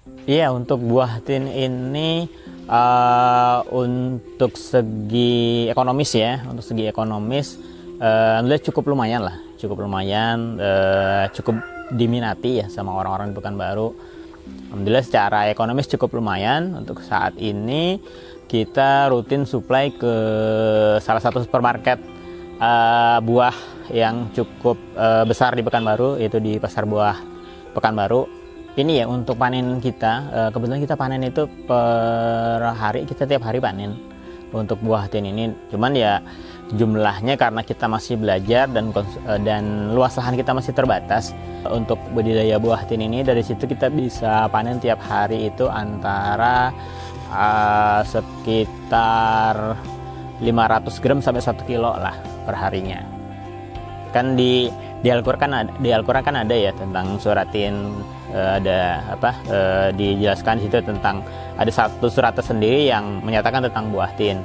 Iya, untuk buah tin ini untuk segi ekonomis ya, untuk segi ekonomis, alhamdulillah cukup lumayan, cukup diminati ya sama orang-orang di Pekanbaru. Alhamdulillah secara ekonomis cukup lumayan. Untuk saat ini kita rutin supply ke salah satu supermarket buah yang cukup besar di Pekanbaru, yaitu di Pasar Buah Pekanbaru. Ini ya untuk panen kita, kebetulan kita panen itu per hari, kita tiap hari panen untuk buah tin ini. Cuman ya jumlahnya karena kita masih belajar dan luas lahan kita masih terbatas untuk budidaya buah tin ini. Dari situ kita bisa panen tiap hari itu antara sekitar 500 gram sampai 1 kilo lah per harinya. Kan di Al-Quran kan ada ya tentang suratin, ada dijelaskan di situ tentang ada satu surat tersendiri yang menyatakan tentang buah tin.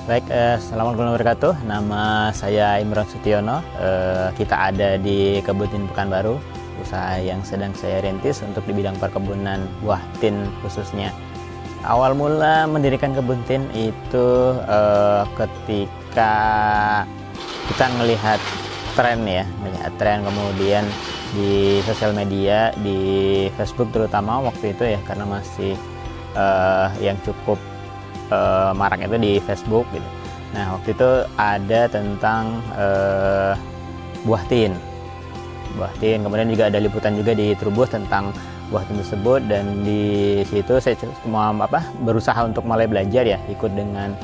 Baik, assalamualaikum warahmatullahi wabarakatuh. Nama saya Imron Sutiono. Kita ada di Kebun Tin Pekanbaru, usaha yang sedang saya rintis untuk di bidang perkebunan buah tin khususnya. Awal mula mendirikan kebun tin itu ketika kita melihat tren kemudian di sosial media, di Facebook terutama waktu itu ya, karena masih yang cukup marak itu di Facebook gitu. Nah, waktu itu ada tentang buah tin, kemudian juga ada liputan juga di Trubus tentang buah tin tersebut, dan di situ saya cuma berusaha untuk mulai belajar ya, ikut dengan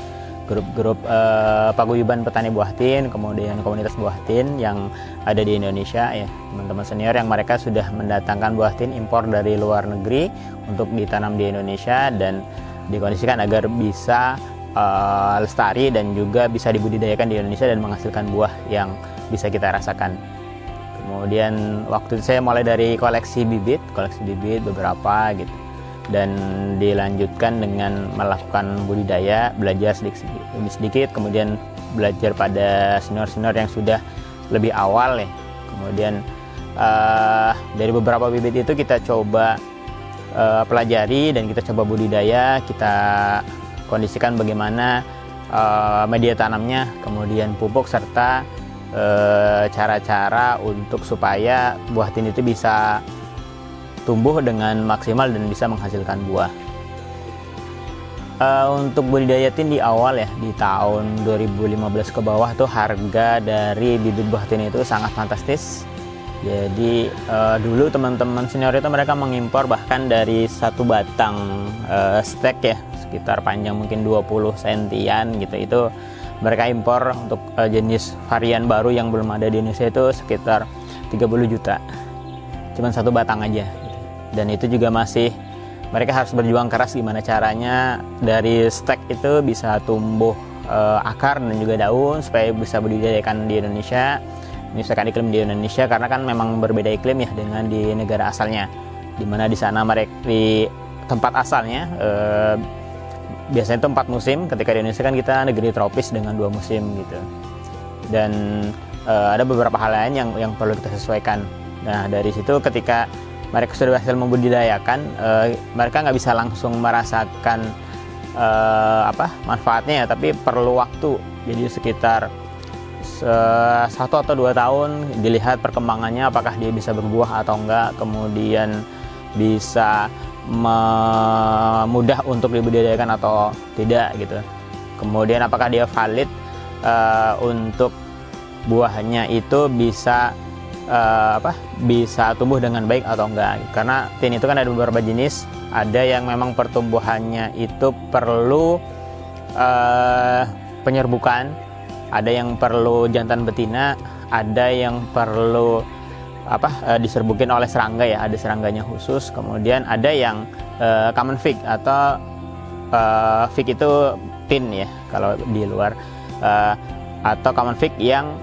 grup-grup paguyuban petani buah tin, kemudian komunitas buah tin yang ada di Indonesia ya, teman-teman senior yang mereka sudah mendatangkan buah tin impor dari luar negeri untuk ditanam di Indonesia dan dikondisikan agar bisa lestari dan juga bisa dibudidayakan di Indonesia dan menghasilkan buah yang bisa kita rasakan. Kemudian waktu itu saya mulai dari koleksi bibit beberapa gitu, dan dilanjutkan dengan melakukan budidaya, belajar sedikit, kemudian belajar pada senior-senior yang sudah lebih awal ya. Kemudian dari beberapa bibit itu kita coba pelajari dan kita coba budidaya, kita kondisikan bagaimana media tanamnya, kemudian pupuk serta cara-cara untuk supaya buah tin itu bisa tumbuh dengan maksimal dan bisa menghasilkan buah. Untuk budidaya tin di awal ya, di tahun 2015 ke bawah tuh harga dari bibit buah tin itu sangat fantastis. Jadi dulu teman-teman senior itu mereka mengimpor bahkan dari satu batang stek ya, sekitar panjang mungkin 20 sentian gitu, itu mereka impor untuk jenis varian baru yang belum ada di Indonesia itu sekitar 30 juta, cuman satu batang aja gitu. Dan itu juga masih mereka harus berjuang keras gimana caranya dari stek itu bisa tumbuh akar dan juga daun supaya bisa budidayakan di Indonesia, menyesuaikan iklim di Indonesia, karena kan memang berbeda iklim ya dengan di negara asalnya, dimana di sana mereka di tempat asalnya biasanya itu 4 musim, ketika di Indonesia kan kita negeri tropis dengan 2 musim gitu. Dan ada beberapa hal lain yang perlu kita sesuaikan. Nah, dari situ ketika mereka sudah berhasil membudidayakan, mereka nggak bisa langsung merasakan manfaatnya ya, tapi perlu waktu. Jadi sekitar 1 atau 2 tahun dilihat perkembangannya, apakah dia bisa berbuah atau enggak, kemudian bisa mudah untuk dibudidayakan atau tidak gitu. Kemudian apakah dia valid untuk buahnya itu bisa bisa tumbuh dengan baik atau enggak. Karena tin itu kan ada beberapa jenis, ada yang memang pertumbuhannya itu perlu penyerbukan, ada yang perlu jantan betina, ada yang perlu diserbukin oleh serangga ya, ada serangganya khusus. Kemudian ada yang common fig atau fig itu tin ya kalau di luar, atau common fig yang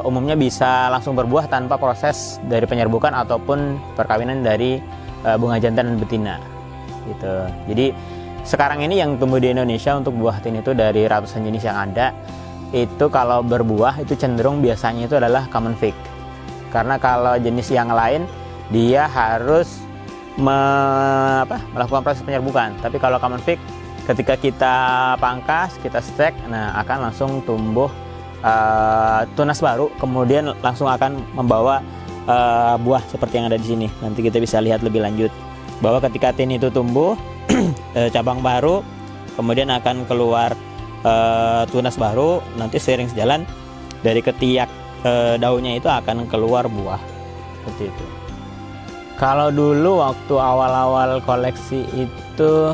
umumnya bisa langsung berbuah tanpa proses dari penyerbukan ataupun perkawinan dari bunga jantan dan betina gitu. Jadi sekarang ini yang tumbuh di Indonesia untuk buah tin itu dari ratusan jenis yang ada, itu kalau berbuah itu cenderung biasanya itu adalah common fig. Karena kalau jenis yang lain dia harus melakukan proses penyerbukan. Tapi kalau common fig ketika kita pangkas, kita stek, nah akan langsung tumbuh tunas baru, kemudian langsung akan membawa buah seperti yang ada di sini. Nanti kita bisa lihat lebih lanjut bahwa ketika tin itu tumbuh cabang baru, kemudian akan keluar tunas baru, nanti seiring sejalan dari ketiak daunnya itu akan keluar buah seperti itu. Kalau dulu waktu awal-awal koleksi itu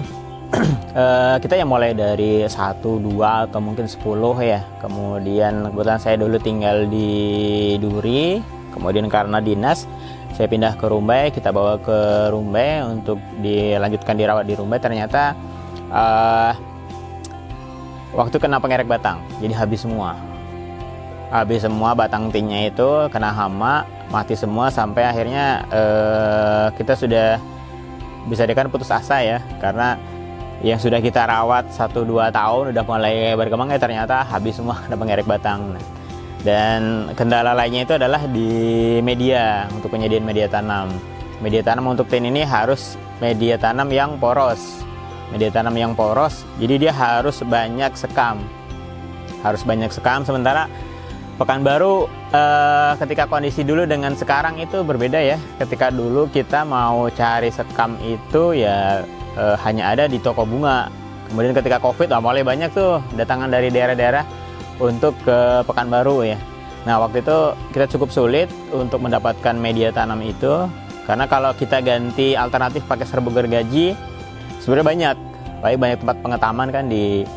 kita yang mulai dari 1, 2 atau mungkin 10 ya. Kemudian kebetulan saya dulu tinggal di Duri, kemudian karena dinas saya pindah ke Rumbai, kita bawa ke Rumbai untuk dilanjutkan dirawat di Rumbai. Ternyata waktu kena pengerek batang, jadi habis semua batang tinnya itu kena hama, mati semua, sampai akhirnya kita sudah bisa dikatakan putus asa ya, karena yang sudah kita rawat 1-2 tahun udah mulai berkembang ternyata habis semua kena pengerek batang. Dan kendala lainnya itu adalah di media, untuk penyediaan media tanam. Media tanam untuk tin ini harus media tanam yang poros. Media tanam yang poros, jadi dia harus banyak sekam. Sementara Pekanbaru ketika kondisi dulu dengan sekarang itu berbeda ya. Ketika dulu kita mau cari sekam itu ya hanya ada di toko bunga. Kemudian ketika Covid mulai banyak tuh datangan dari daerah-daerah untuk ke Pekanbaru ya. Nah waktu itu kita cukup sulit untuk mendapatkan media tanam itu, karena kalau kita ganti alternatif pakai serbuk gergaji sebenarnya banyak tempat pengetaman kan di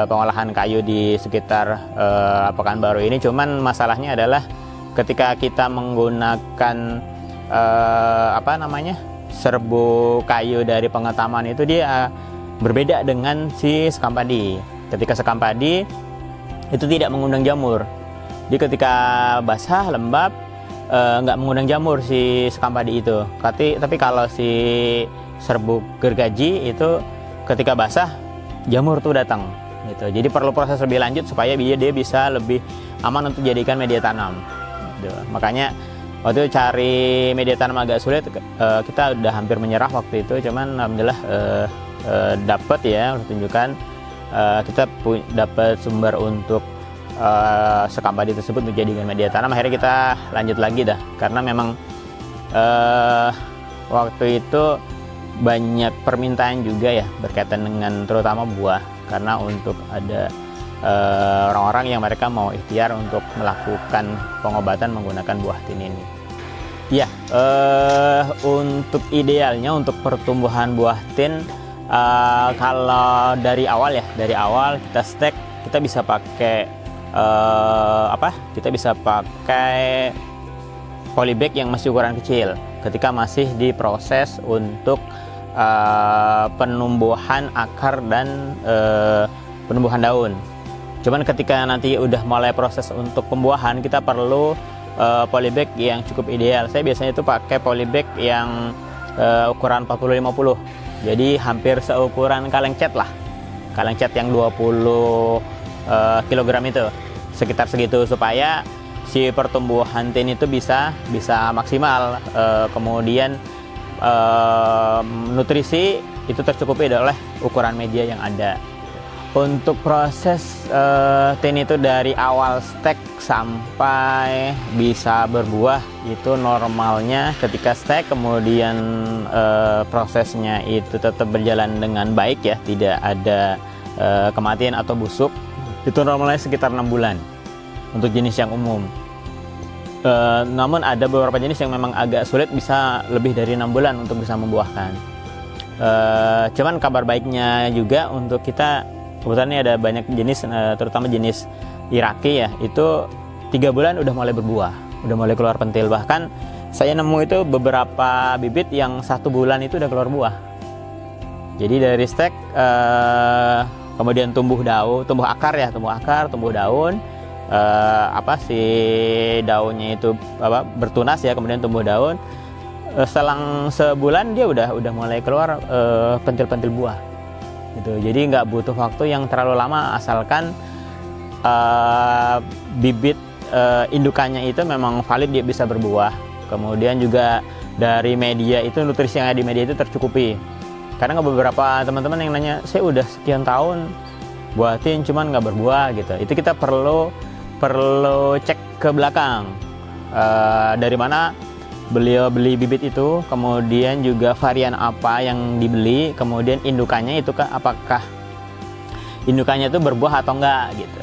pengolahan kayu di sekitar Pekanbaru ini. Cuman masalahnya adalah ketika kita menggunakan serbuk kayu dari pengetaman itu dia berbeda dengan si sekam padi. Ketika sekam padi itu tidak mengundang jamur, jadi ketika basah lembab nggak mengundang jamur si sekam padi itu. Tapi kalau si serbuk gergaji itu ketika basah jamur tuh datang gitu. Jadi perlu proses lebih lanjut supaya dia bisa lebih aman untuk dijadikan media tanam gitu. Makanya waktu itu cari media tanam agak sulit, kita udah hampir menyerah waktu itu. Cuman alhamdulillah dapat ya, tunjukkan kita dapat sumber untuk sekam padi tersebut untuk dijadikan media tanam. Akhirnya kita lanjut lagi dah, karena memang waktu itu banyak permintaan juga ya berkaitan dengan terutama buah, karena untuk ada orang-orang yang mereka mau ikhtiar untuk melakukan pengobatan menggunakan buah tin ini. Ya, untuk idealnya untuk pertumbuhan buah tin, kalau dari awal kita stek, kita bisa pakai kita bisa pakai polybag yang masih ukuran kecil ketika masih diproses untuk penumbuhan akar dan penumbuhan daun. Cuman ketika nanti udah mulai proses untuk pembuahan, kita perlu polybag yang cukup ideal. Saya biasanya itu pakai polybag yang ukuran 40-50, jadi hampir seukuran kaleng cat lah, kaleng cat yang 20 kg itu, sekitar segitu, supaya si pertumbuhan tin itu bisa maksimal. Kemudian nutrisi itu tercukupi oleh ukuran media yang ada. Untuk proses tin itu dari awal stek sampai bisa berbuah itu normalnya ketika stek kemudian prosesnya itu tetap berjalan dengan baik ya, tidak ada kematian atau busuk, itu normalnya sekitar 6 bulan untuk jenis yang umum. Namun ada beberapa jenis yang memang agak sulit, bisa lebih dari 6 bulan untuk bisa membuahkan. Cuman kabar baiknya juga untuk kita, kebetulan ini ada banyak jenis, terutama jenis Iraki ya, itu 3 bulan udah mulai berbuah, udah mulai keluar pentil. Bahkan saya nemu itu beberapa bibit yang 1 bulan itu udah keluar buah. Jadi dari stek kemudian tumbuh akar, tumbuh daun, si daunnya itu bertunas ya, kemudian tumbuh daun. Selang sebulan dia udah mulai keluar pentil-pentil buah. gitu. Jadi nggak butuh waktu yang terlalu lama asalkan bibit indukannya itu memang valid, dia bisa berbuah. Kemudian juga dari media itu, nutrisi yang ada di media itu tercukupi. Karena beberapa teman-teman yang nanya, saya udah sekian tahun buatin cuman nggak berbuah gitu. Itu kita perlu cek ke belakang, dari mana beliau beli bibit itu, kemudian juga varian apa yang dibeli, kemudian indukannya itu apakah indukannya itu berbuah atau enggak gitu.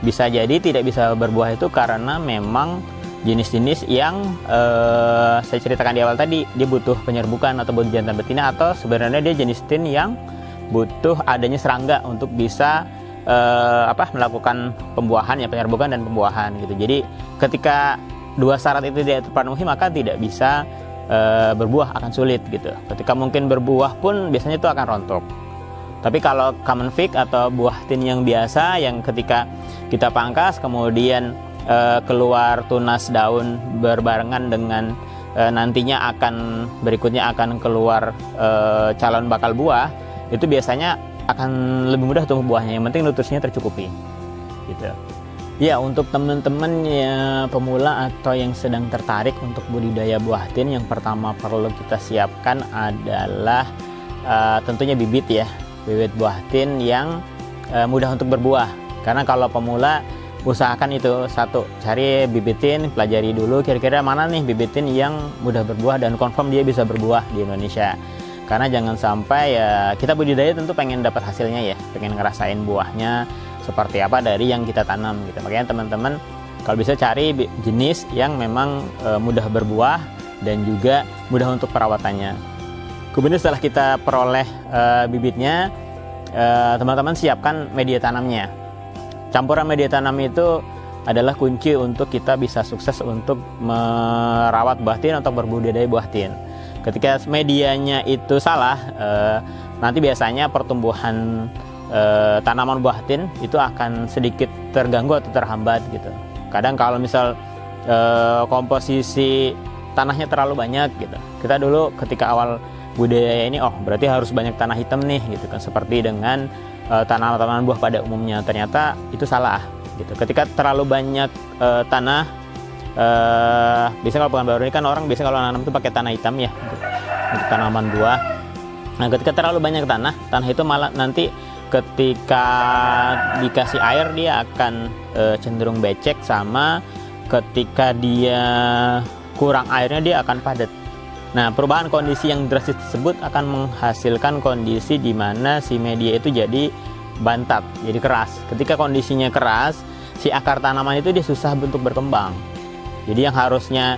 Bisa jadi tidak bisa berbuah itu karena memang jenis-jenis yang saya ceritakan di awal tadi, dia butuh penyerbukan atau butuh jantan betina, atau sebenarnya dia jenis tin yang butuh adanya serangga untuk bisa melakukan pembuahan, ya penyerbukan dan pembuahan gitu. Jadi ketika dua syarat itu tidak terpenuhi maka tidak bisa berbuah, akan sulit gitu. Ketika mungkin berbuah pun biasanya itu akan rontok. Tapi kalau common fig atau buah tin yang biasa, yang ketika kita pangkas kemudian keluar tunas daun berbarengan dengan nantinya berikutnya akan keluar calon bakal buah, itu biasanya akan lebih mudah tumbuh buahnya. Yang penting nutrisinya tercukupi gitu. Ya, untuk teman-teman ya, pemula atau yang sedang tertarik untuk budidaya buah tin, yang pertama perlu kita siapkan adalah tentunya bibit ya, bibit buah tin yang mudah untuk berbuah. Karena kalau pemula, usahakan itu satu, cari bibit tin, pelajari dulu kira-kira mana nih bibit tin yang mudah berbuah dan confirm dia bisa berbuah di Indonesia. Karena jangan sampai ya, kita budidaya tentu pengen dapat hasilnya ya, pengen ngerasain buahnya seperti apa dari yang kita tanam gitu. Makanya teman-teman kalau bisa cari jenis yang memang mudah berbuah dan juga mudah untuk perawatannya. Kemudian setelah kita peroleh bibitnya, teman-teman siapkan media tanamnya. Campuran media tanam itu adalah kunci untuk kita bisa sukses untuk merawat buah tin atau berbudidaya buah tin. Ketika medianya itu salah, nanti biasanya pertumbuhan tanaman buah tin itu akan sedikit terganggu atau terhambat gitu. Kadang kalau misal komposisi tanahnya terlalu banyak gitu, kita dulu ketika awal budidaya ini, oh berarti harus banyak tanah hitam nih gitu kan, seperti dengan tanaman-tanaman buah pada umumnya. Ternyata itu salah gitu. Ketika terlalu banyak tanah, biasanya kalau Pekanbaru ini kan orang biasanya kalau nanam itu pakai tanah hitam ya untuk tanaman buah. Nah, ketika terlalu banyak tanah itu malah nanti ketika dikasih air dia akan cenderung becek, sama ketika dia kurang airnya dia akan padat. Nah, perubahan kondisi yang drastis tersebut akan menghasilkan kondisi di mana si media itu jadi bantat, jadi keras. Ketika kondisinya keras, si akar tanaman itu dia susah untuk berkembang. Jadi yang harusnya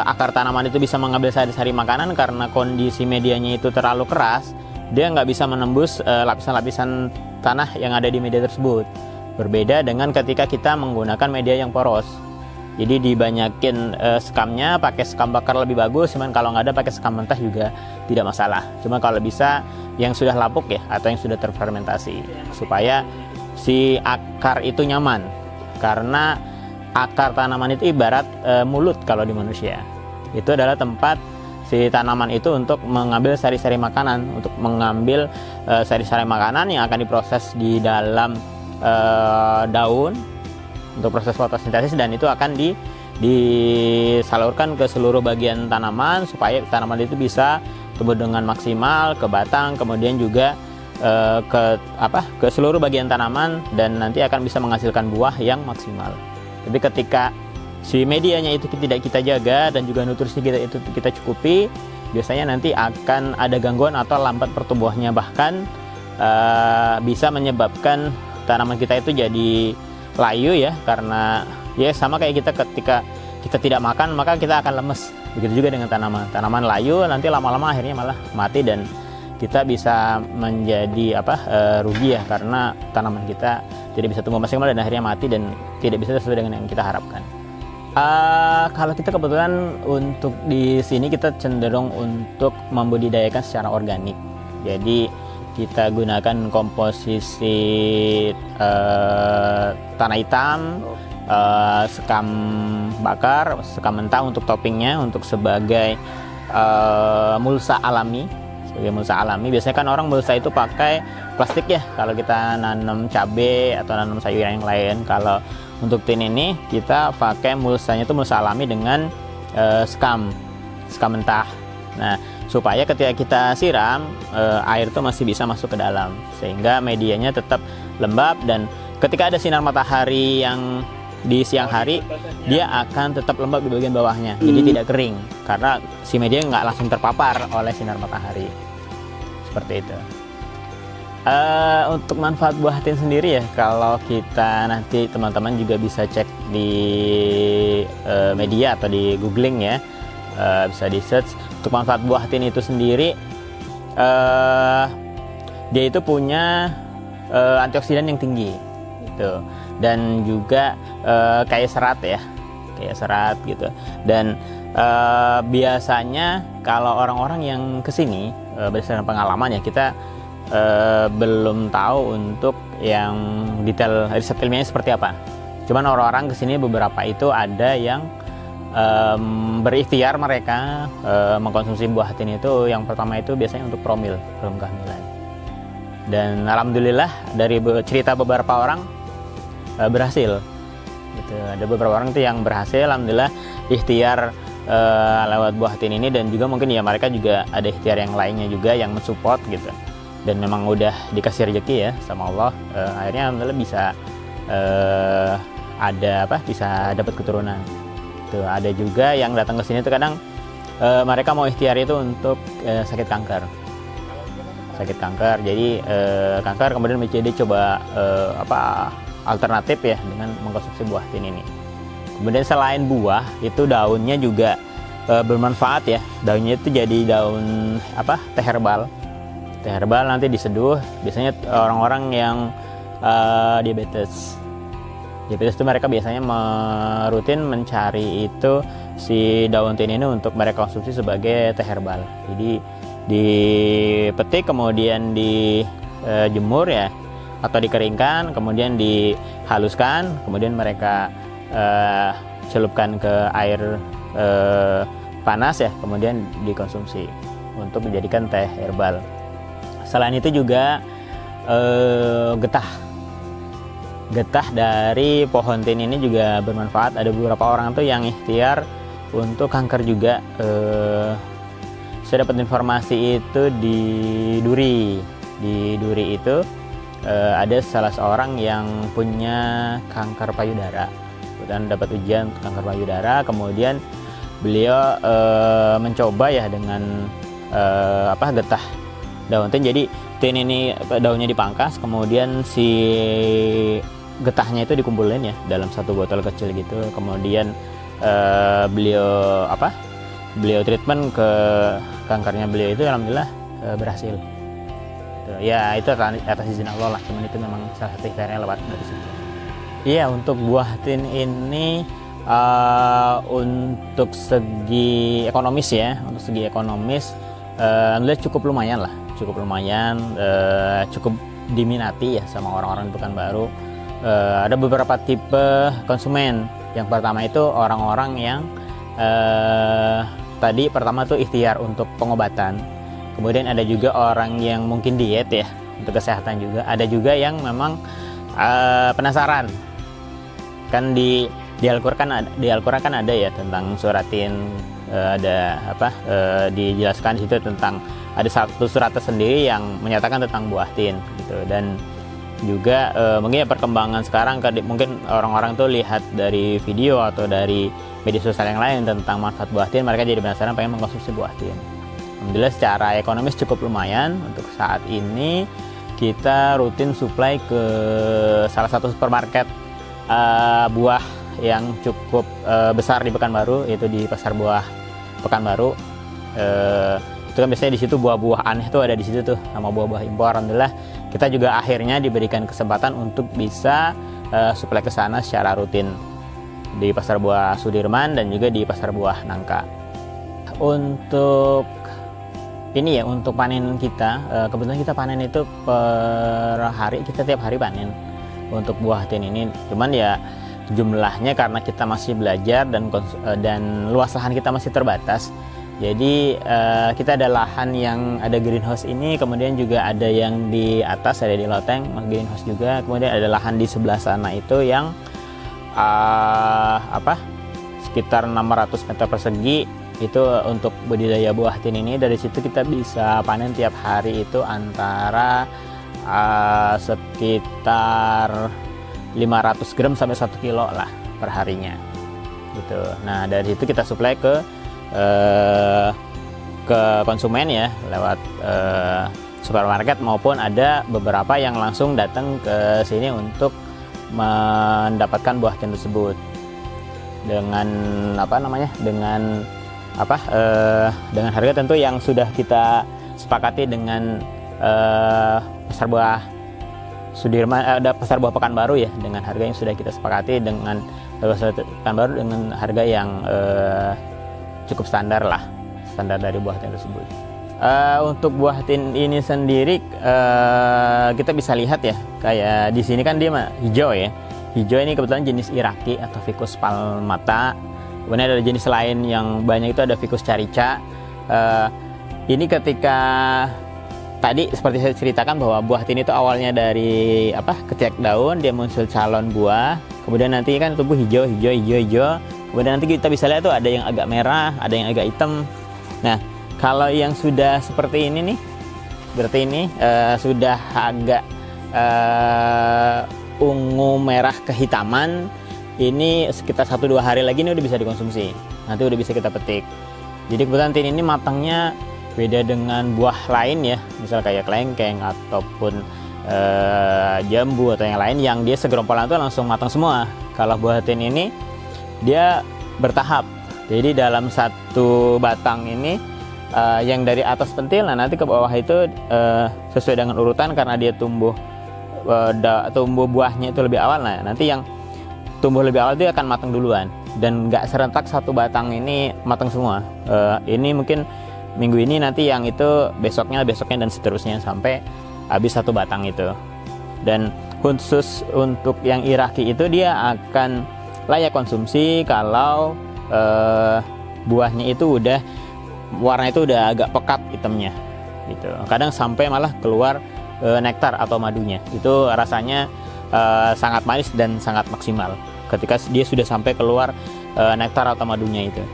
akar tanaman itu bisa mengambil sari-sari makanan, karena kondisi medianya itu terlalu keras, dia nggak bisa menembus lapisan-lapisan tanah yang ada di media tersebut. Berbeda dengan ketika kita menggunakan media yang poros. Jadi dibanyakin skamnya, pakai skam bakar lebih bagus. Cuman kalau nggak ada pakai skam mentah juga tidak masalah. Cuma kalau bisa yang sudah lapuk ya, atau yang sudah terfermentasi, supaya si akar itu nyaman. Karena akar tanaman itu ibarat mulut kalau di manusia. Itu adalah tempat si tanaman itu untuk mengambil sari-sari makanan, untuk mengambil sari-sari makanan yang akan diproses di dalam daun untuk proses fotosintesis, dan itu akan disalurkan ke seluruh bagian tanaman supaya tanaman itu bisa tumbuh dengan maksimal ke batang, kemudian juga ke seluruh bagian tanaman, dan nanti akan bisa menghasilkan buah yang maksimal. Tapi ketika si medianya itu tidak kita jaga dan juga nutrisi kita cukupi, biasanya nanti akan ada gangguan atau lambat pertumbuhannya, bahkan bisa menyebabkan tanaman kita itu jadi layu ya, karena ya sama kayak kita ketika kita tidak makan maka kita akan lemes. Begitu juga dengan tanaman layu, nanti lama-lama akhirnya malah mati, dan kita bisa menjadi rugi ya, karena tanaman kita tidak bisa tumbuh maksimal dan akhirnya mati dan tidak bisa sesuai dengan yang kita harapkan. Kalau kita kebetulan untuk di sini kita cenderung untuk membudidayakan secara organik. Jadi kita gunakan komposisi tanah hitam, skam bakar, skam mentah untuk toppingnya, untuk sebagai mulsa alami sebagai mulsa alami. Biasanya kan orang mulsa itu pakai plastik ya kalau kita nanam cabai atau nanam sayuran yang lain. Kalau untuk tin ini kita pakai mulsanya itu mulsa alami dengan skam mentah. Nah, supaya ketika kita siram, air itu masih bisa masuk ke dalam, sehingga medianya tetap lembab, dan ketika ada sinar matahari yang di siang hari, dia akan tetap lembab di bagian bawahnya, jadi tidak kering, karena si media nggak langsung terpapar oleh sinar matahari. Seperti itu. Untuk manfaat buah tin sendiri ya, kalau kita nanti teman-teman juga bisa cek di media atau di googling ya, bisa di search. Untuk manfaat buah tin itu sendiri, dia itu punya antioksidan yang tinggi gitu, dan juga kaya serat ya, kaya serat gitu. Dan biasanya kalau orang-orang yang kesini, berdasarkan pengalaman ya, kita belum tahu untuk yang detail riset ilmiahnya seperti apa. Cuman orang-orang kesini beberapa itu ada yang berikhtiar mereka mengkonsumsi buah tin itu. Yang pertama itu biasanya untuk promil kehamilan. Dan alhamdulillah dari cerita beberapa orang berhasil. Gitu. Ada beberapa orang itu yang berhasil, alhamdulillah ikhtiar lewat buah tin ini, dan juga mungkin ya mereka juga ada ikhtiar yang lainnya juga yang mensupport gitu. Dan memang udah dikasih rezeki ya sama Allah, akhirnya alhamdulillah bisa bisa dapat keturunan. Tuh, ada juga yang datang ke sini tuh kadang mereka mau ikhtiar itu untuk sakit kanker. Jadi kanker kemudian menjadi coba alternatif ya dengan mengkonsumsi buah tin ini. Kemudian selain buah itu daunnya juga bermanfaat ya. Daunnya itu jadi daun teh herbal. Teh herbal nanti diseduh, biasanya orang-orang yang diabetes itu mereka biasanya rutin mencari itu si daun tin ini untuk mereka konsumsi sebagai teh herbal. Jadi dipetik kemudian dijemur ya, atau dikeringkan kemudian dihaluskan, kemudian mereka celupkan ke air panas ya, kemudian dikonsumsi untuk menjadikan teh herbal. Selain itu juga getah dari pohon tin ini juga bermanfaat. Ada beberapa orang tuh yang ikhtiar untuk kanker juga. Saya dapat informasi itu di Duri itu ada salah seorang yang punya kanker payudara, dan dapat ujian kanker payudara. Kemudian beliau mencoba ya dengan getah daun tin. Jadi tin ini daunnya dipangkas, kemudian si getahnya itu dikumpulin ya dalam satu botol kecil gitu. Kemudian beliau treatment ke kankernya beliau itu, alhamdulillah berhasil. Ya itu atas izin Allah lah, cuman itu memang salah satu ikhtiarnya lewat dari situ. Iya, untuk buah tin ini untuk segi ekonomis ya, alhamdulillah cukup lumayan, cukup diminati ya sama orang-orang di Pekanbaru. Ada beberapa tipe konsumen. Yang pertama itu orang-orang yang tadi pertama tuh ikhtiar untuk pengobatan. Kemudian ada juga orang yang mungkin diet ya, untuk kesehatan juga. Ada juga yang memang penasaran. Kan di Al-Qur'an kan ada ya tentang suratin, dijelaskan di situ tentang ada satu surat tersendiri yang menyatakan tentang buah tin gitu. Dan juga mungkin ya perkembangan sekarang mungkin orang-orang tuh lihat dari video atau dari media sosial yang lain tentang manfaat buah tin, mereka jadi penasaran pengen mengkonsumsi buah tin. Alhamdulillah secara ekonomis cukup lumayan. Untuk saat ini kita rutin supply ke salah satu supermarket buah yang cukup besar di Pekanbaru, yaitu di Pasar Buah Pekanbaru. Itu kan biasanya di situ buah-buah aneh tuh ada di situ tuh, sama buah-buah impor. Alhamdulillah kita juga akhirnya diberikan kesempatan untuk bisa supply ke sana secara rutin di Pasar Buah Sudirman dan juga di Pasar Buah Nangka. Untuk ini ya, untuk panen kita, kebetulan kita panen itu per hari, kita tiap hari panen untuk buah tin ini. Cuman ya jumlahnya karena kita masih belajar dan luas lahan kita masih terbatas, Jadi kita ada lahan yang ada greenhouse ini, kemudian juga ada yang di atas, ada di loteng greenhouse juga, kemudian ada lahan di sebelah sana itu yang sekitar 600 meter persegi itu untuk budidaya buah tin ini. Dari situ kita bisa panen tiap hari itu antara sekitar 500 gram sampai 1 kilo lah per harinya gitu. Nah dari situ kita suplai ke konsumen ya lewat supermarket, maupun ada beberapa yang langsung datang ke sini untuk mendapatkan buah tin tersebut dengan dengan harga tentu yang sudah kita sepakati dengan pasar buah Sudirman, ada pasar buah Pekanbaru ya, dengan harga yang sudah kita sepakati dengan pasar Pekanbaru dengan harga yang cukup standar dari buah tin tersebut. Untuk buah tin ini sendiri kita bisa lihat ya, kayak di sini kan dia hijau ya. Hijau ini kebetulan jenis Iraqi atau Ficus palmata. Kemudian ada jenis lain yang banyak itu ada Ficus carica. Ini ketika tadi seperti saya ceritakan bahwa buah tin itu awalnya dari ketiak daun, dia muncul calon buah, kemudian nanti kan tumbuh hijau, kemudian nanti kita bisa lihat tuh ada yang agak merah, ada yang agak hitam. Nah kalau yang sudah seperti ini nih, berarti ini sudah agak ungu merah kehitaman. Ini sekitar 1-2 hari lagi ini udah bisa dikonsumsi, nanti udah bisa kita petik. Jadi kebetulan tin ini matangnya beda dengan buah lain ya, misal kayak kelengkeng ataupun jambu atau yang lain yang dia segerombolan itu langsung matang semua. Kalau buah tin ini dia bertahap, jadi dalam satu batang ini yang dari atas pentil, nah nanti ke bawah itu sesuai dengan urutan karena dia tumbuh buahnya itu lebih awal. Nah nanti yang tumbuh lebih awal itu akan matang duluan, dan nggak serentak satu batang ini matang semua. Ini mungkin minggu ini, nanti yang itu besoknya dan seterusnya sampai habis satu batang itu. Dan khusus untuk yang Iraqi itu dia akan layak konsumsi kalau buahnya itu udah warna itu udah agak pekat hitamnya gitu. Kadang sampai malah keluar nektar atau madunya. Itu rasanya sangat manis dan sangat maksimal ketika dia sudah sampai keluar nektar atau madunya itu.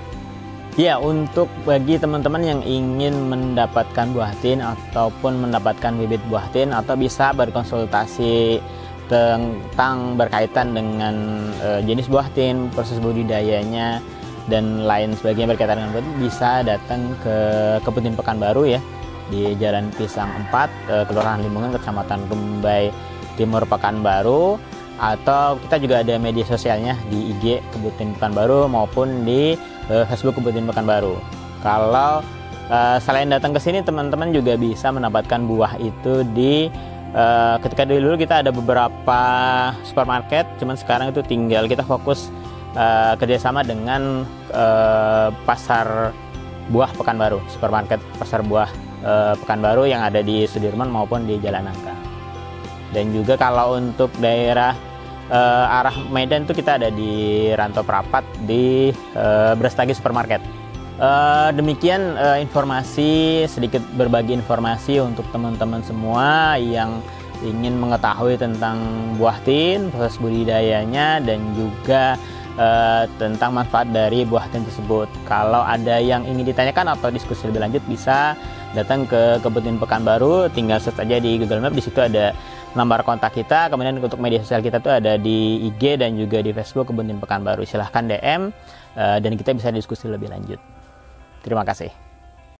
Ya, untuk bagi teman-teman yang ingin mendapatkan buah tin ataupun mendapatkan bibit buah tin, atau bisa berkonsultasi tentang berkaitan dengan jenis buah tin, proses budidayanya dan lain sebagainya berkaitan dengan buah tin, bisa datang ke Kebun Tin Pekanbaru ya, di Jalan Pisang 4, Kelurahan Limungan, Kecamatan Rumbai Timur, Pekanbaru. Atau kita juga ada media sosialnya di IG Kebun Tin Pekanbaru maupun di Facebook Kebun Tin Pekanbaru. Kalau selain datang ke sini, teman-teman juga bisa mendapatkan buah itu di ketika dulu kita ada beberapa supermarket, cuman sekarang itu tinggal kita fokus kerjasama dengan pasar buah Pekanbaru, supermarket pasar buah Pekanbaru yang ada di Sudirman maupun di Jalan Nangka. Dan juga kalau untuk daerah arah Medan itu kita ada di Rantau Prapat di Brastagi Supermarket. Demikian informasi, sedikit berbagi informasi untuk teman-teman semua yang ingin mengetahui tentang buah tin, proses budidayanya, dan juga tentang manfaat dari buah tin tersebut. Kalau ada yang ingin ditanyakan atau diskusi lebih lanjut, bisa datang ke Kebun Tin Pekanbaru, tinggal search aja di Google Maps, di situ ada nomor kontak kita. Kemudian untuk media sosial kita tuh ada di IG dan juga di Facebook Kebun Tin Pekanbaru. Silahkan DM dan kita bisa diskusi lebih lanjut. Terima kasih.